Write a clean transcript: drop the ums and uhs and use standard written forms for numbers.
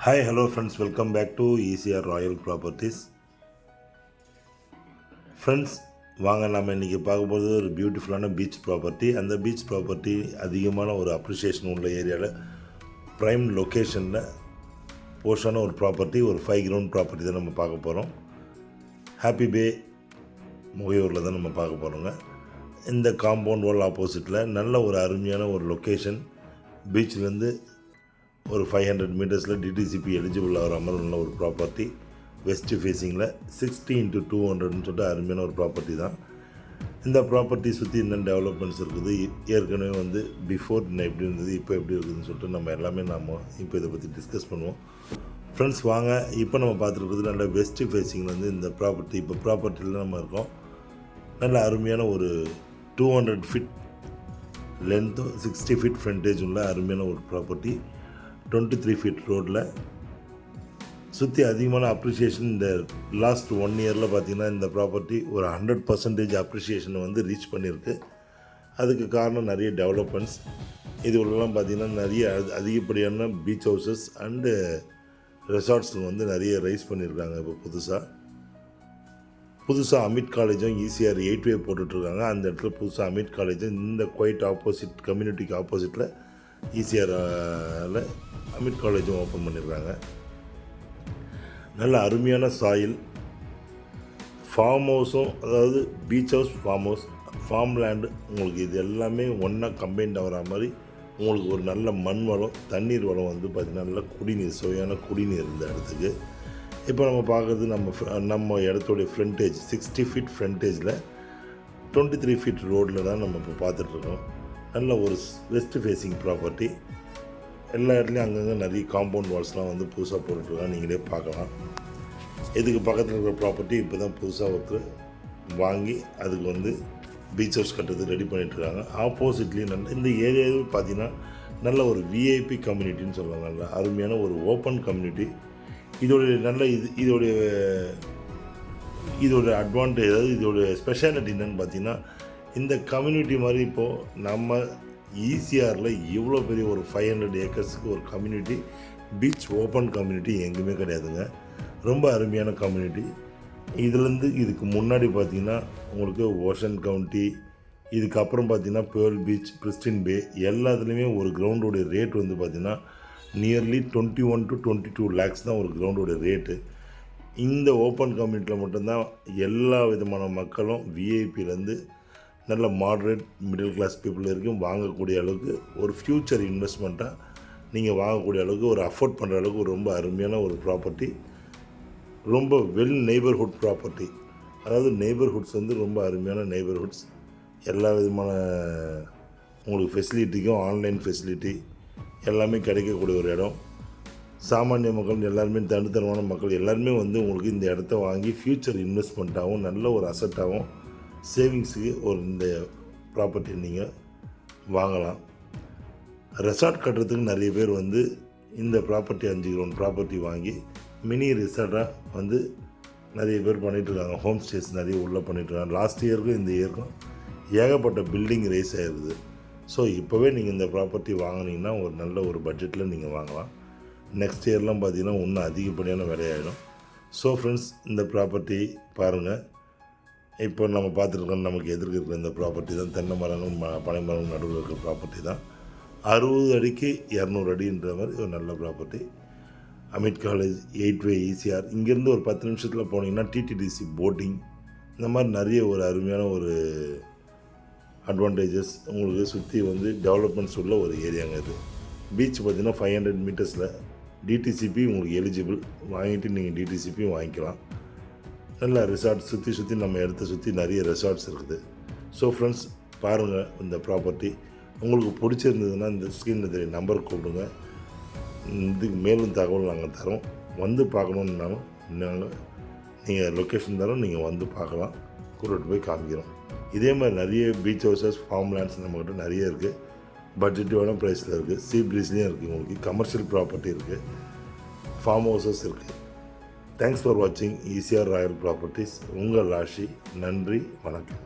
Hi, hello friends, welcome back to ECR Royal Properties. Friends வாங்க நம்ம இன்றைக்கி பார்க்கும்போது ஒரு பியூட்டிஃபுல்லான பீச் ப்ராப்பர்ட்டி. அந்த பீச் ப்ராப்பர்ட்டி அதிகமான ஒரு அப்ரிஷியேஷன் உள்ள ஏரியாவில் ப்ரைம் லொக்கேஷனில் போர்ஷான ஒரு ப்ராப்பர்ட்டி, ஒரு 5 கிரவுண்ட் ப்ராப்பர்ட்டி தான் நம்ம பார்க்க போகிறோம். ஹாப்பி பே முகையூரில் தான் நம்ம பார்க்க போகிறோங்க. இந்த காம்பவுண்ட் வால் ஆப்போசிட்டில் நல்ல ஒரு அருமையான ஒரு லொக்கேஷன், பீச்சிலேருந்து ஒரு 500 மீட்டர்ஸில் டிடிசிபி எலிஜிபிள் ஆகிற மாதிரி உள்ள ஒரு ப்ராப்பர்ட்டி. வெஸ்ட் ஃபேஸிங்கில் 60x200ன்னு சொல்லிட்டு அருமையான ஒரு ப்ராப்பர்ட்டி தான். இந்த ப்ராப்பர்ட்டி சுற்றி என்னென்ன டெவலப்மெண்ட்ஸ் இருக்குது, ஏற்கனவே பிஃபோர் எப்படி இருந்தது, இப்போ எப்படி இருக்குதுன்னு சொல்லிட்டு நம்ம எல்லாமே இப்போ இதை பற்றி டிஸ்கஸ் பண்ணுவோம். ஃப்ரெண்ட்ஸ் வாங்க, இப்போ நம்ம பார்த்துருக்குறது நல்ல வெஸ்ட் ஃபேஸிங்கில் இந்த ப்ராப்பர்ட்டி. இப்போ ப்ராப்பர்ட்டியில் நம்ம இருக்கோம். நல்ல அருமையான ஒரு 200 ஃபீட் லென்த்தும் 60 ஃபீட் ஃப்ரண்டேஜ் உள்ள அருமையான ஒரு ப்ராப்பர்ட்டி. 23 ஃபீட் ரோடில் சுற்றி அதிகமான அப்ரிஷியேஷன். இந்த லாஸ்ட் 1 இயரில் பார்த்திங்கன்னா இந்த ப்ராப்பர்ட்டி ஒரு 100% அப்ரிஷியேஷனை ரீச் பண்ணியிருக்கு. அதுக்கு காரணம் நிறைய டெவலப்மெண்ட்ஸ். இது உள்ளலாம் பார்த்திங்கன்னா நிறைய அதிகப்படியான பீச் ஹவுசஸ் அண்டு ரெசார்ட்ஸ் நிறைய ரைஸ் பண்ணியிருக்காங்க. இப்போ புதுசாக அமிட் காலேஜும் ECR 8 போட்டுட்ருக்காங்க. அந்த இடத்துல புதுசாக அமிட் காலேஜும் இந்த குவைட் ஆப்போசிட் கம்யூனிட்டிக்கு ஆப்போசிட்டில் ECRல அமிட் காலேஜும் ஓப்பன் பண்ணியிருக்காங்க. நல்ல அருமையான சாயில், ஃபார்ம் ஹவுஸும், அதாவது beach house, farm house, form land, உங்களுக்கு இது எல்லாமே ஒன்றா கம்பைன்ட் ஆகிற மாதிரி உங்களுக்கு ஒரு நல்ல மண் வளம், தண்ணீர் வளம் பார்த்திங்கன்னா நல்ல குடிநீர், சுவையான குடிநீர் இந்த இடத்துக்கு. இப்போ நம்ம பார்க்குறது நம்ம இடத்துடைய ஃப்ரண்டேஜ் 60 ஃபீட் ஃப்ரண்டேஜில் 23 ஃபீட் ரோடில் தான் நம்ம இப்போ பார்த்துட்ருக்கோம். நல்ல ஒரு வெஸ்ட் ஃபேஸிங் ப்ராப்பர்ட்டி. எல்லா இடத்துலையும் அங்கங்கே நிறைய காம்பவுண்ட் வால்ஸ்லாம் புதுசாக போட்டுருக்காங்க, நீங்களே பார்க்கலாம். இதுக்கு பக்கத்தில் இருக்கிற ப்ராப்பர்ட்டி இப்போ தான் புதுசாக ஒருத்தர் வாங்கி அதுக்கு பீச் ஹவுஸ் கட்டுறது ரெடி பண்ணிகிட்ருக்காங்க. ஆப்போசிட்லேயும் நல்ல இந்த ஏரியாவே பார்த்திங்கன்னா நல்ல ஒரு விஐபி கம்யூனிட்டின்னு சொல்லலாம். நல்ல அருமையான ஒரு ஓப்பன் கம்யூனிட்டி. இதோட அட்வான்டேஜ், அதாவது இதோட ஸ்பெஷாலிட்டி என்னென்னு பார்த்தீங்கன்னா, இந்த கம்யூனிட்டி மாதிரி இப்போது நம்ம ECRல இவ்வளோ பெரிய ஒரு 500 ஏக்கர்ஸுக்கு ஒரு கம்யூனிட்டி, பீச் ஓப்பன் கம்யூனிட்டி எங்கேயுமே கிடையாதுங்க. ரொம்ப அருமையான கம்யூனிட்டி. இதுக்கு முன்னாடி பார்த்திங்கன்னா உங்களுக்கு ஓஷன் கவுண்டி, இதுக்கப்புறம் பார்த்திங்கன்னா பேர்ல் பீச், பிரிஸ்டின் பே, எல்லாத்துலேயுமே ஒரு கிரவுண்டோடைய ரேட் பார்த்திங்கன்னா நியர்லி 21 to 22 lakhs தான் ஒரு கிரவுண்டோடைய ரேட்டு. இந்த ஓப்பன் கம்யூனிட்டியில் மட்டும்தான் எல்லா விதமான மக்களும் விஐபிலேருந்து நல்ல மாட்ரேட் மிடில் கிளாஸ் பீப்புள் வரைக்கும் வாங்கக்கூடிய அளவுக்கு ஒரு ஃப்யூச்சர் இன்வெஸ்ட்மெண்ட்டாக நீங்கள் வாங்கக்கூடிய அளவுக்கு ஒரு அஃபோர்ட் பண்ணுற அளவுக்கு ரொம்ப அருமையான ஒரு ப்ராப்பர்ட்டி. ரொம்ப வெல் நெய்பர்ஹுட் ப்ராப்பர்ட்டி. அதாவது நெய்பர்ஹுட்ஸ் ரொம்ப அருமையான நெய்பர்ஹுட்ஸ். எல்லா விதமான உங்களுக்கு ஃபெசிலிட்டிக்கும் ஆன்லைன் ஃபெசிலிட்டி எல்லாமே கிடைக்கக்கூடிய ஒரு இடம். சாமானிய மக்கள் எல்லாருமே, தனித்தனமான மக்கள் எல்லாருமே உங்களுக்கு இந்த இடத்த வாங்கி ஃப்யூச்சர் இன்வெஸ்ட்மெண்ட்டாகவும் நல்ல ஒரு அசட்டாகவும் சேவிங்ஸுக்கு இந்த ப்ராப்பர்ட்டி நீங்கள் வாங்கலாம். ரெசார்ட் கட்டுறதுக்கு நிறைய பேர் இந்த ப்ராப்பர்ட்டி 5 கிரவுண்ட் ப்ராப்பர்ட்டி வாங்கி மினி ரிசார்ட்டாக நிறைய பேர் பண்ணிகிட்ருக்காங்க. ஹோம் ஸ்டேஸ் நிறைய உள்ளே பண்ணிகிட்ருக்காங்க. லாஸ்ட் இயருக்கும் இந்த இயருக்கும் ஏகப்பட்ட பில்டிங் ரைஸ் ஆகிடுது. ஸோ இப்போவே நீங்கள் இந்த ப்ராப்பர்ட்டி வாங்கினீங்கன்னா ஒரு நல்ல ஒரு பட்ஜெட்டில் நீங்கள் வாங்கலாம். நெக்ஸ்ட் இயர்லாம் பார்த்திங்கன்னா இன்னும் அதிகப்படியான விலையாயிடும். ஸோ ஃப்ரெண்ட்ஸ், இந்த ப்ராப்பர்ட்டி பாருங்கள். இப்போ நம்ம பார்த்துருக்கோம், நமக்கு எதிர்க்க இருக்கிற இந்த ப்ராப்பர்ட்டி தான் தென்னை மரங்களும் பனை மரங்களும் நடுவில் இருக்கிற ப்ராப்பர்ட்டி தான். 60 அடிக்கு 200 அடின்ற மாதிரி ஒரு நல்ல ப்ராப்பர்ட்டி. அமிட் காலேஜ், 8 ECR, இங்கேருந்து ஒரு 10 நிமிஷத்தில் போனீங்கன்னா TTDC போட்டிங், இந்த மாதிரி நிறைய ஒரு அருமையான ஒரு அட்வான்டேஜஸ் உங்களுக்கு சுற்றி டெவலப்மெண்ட்ஸ் உள்ள ஒரு ஏரியாங்க இது. பீச் பார்த்திங்கன்னா 500 மீட்டர்ஸில் டிடிசிபி உங்களுக்கு எலிஜிபிள். வாங்கிட்டு நீங்கள் டிடிசிபியும் வாங்கிக்கலாம். நல்ல ரிசார்ட் சுற்றி நம்ம இடத்த சுற்றி நிறைய ரெசார்ட்ஸ் இருக்குது. ஸோ ஃப்ரெண்ட்ஸ் பாருங்கள் இந்த ப்ராப்பர்ட்டி. உங்களுக்கு பிடிச்சிருந்ததுன்னா இந்த ஸ்க்ரீனில் தெரிய நம்பர் கூப்பிடுங்க. இதுக்கு மேலும் தகவல் நாங்கள் தரோம். பார்க்கணுன்னாலும் நீங்கள் லொக்கேஷன் தரோம், நீங்கள் பார்க்கலாம், கூட்டிகிட்டு போய் காமிக்கிறோம். இதே மாதிரி நிறைய பீச் ஹவுசஸ், ஃபார்ம் லேண்ட்ஸ் நம்மக்கிட்ட நிறைய இருக்குது. பட்ஜெட்டான ப்ரைஸில் இருக்குது. சீ ப்ரீஸ்லேயும் இருக்குது. உங்களுக்கு கமர்ஷியல் ப்ராப்பர்ட்டி இருக்குது, ஃபார்ம் ஹவுசஸ் இருக்குது. தேங்க்ஸ் ஃபார் வாட்சிங் ECR ராயல் ப்ராப்பர்ட்டிஸ். உங்கள் ராஷி. நன்றி, வணக்கம்.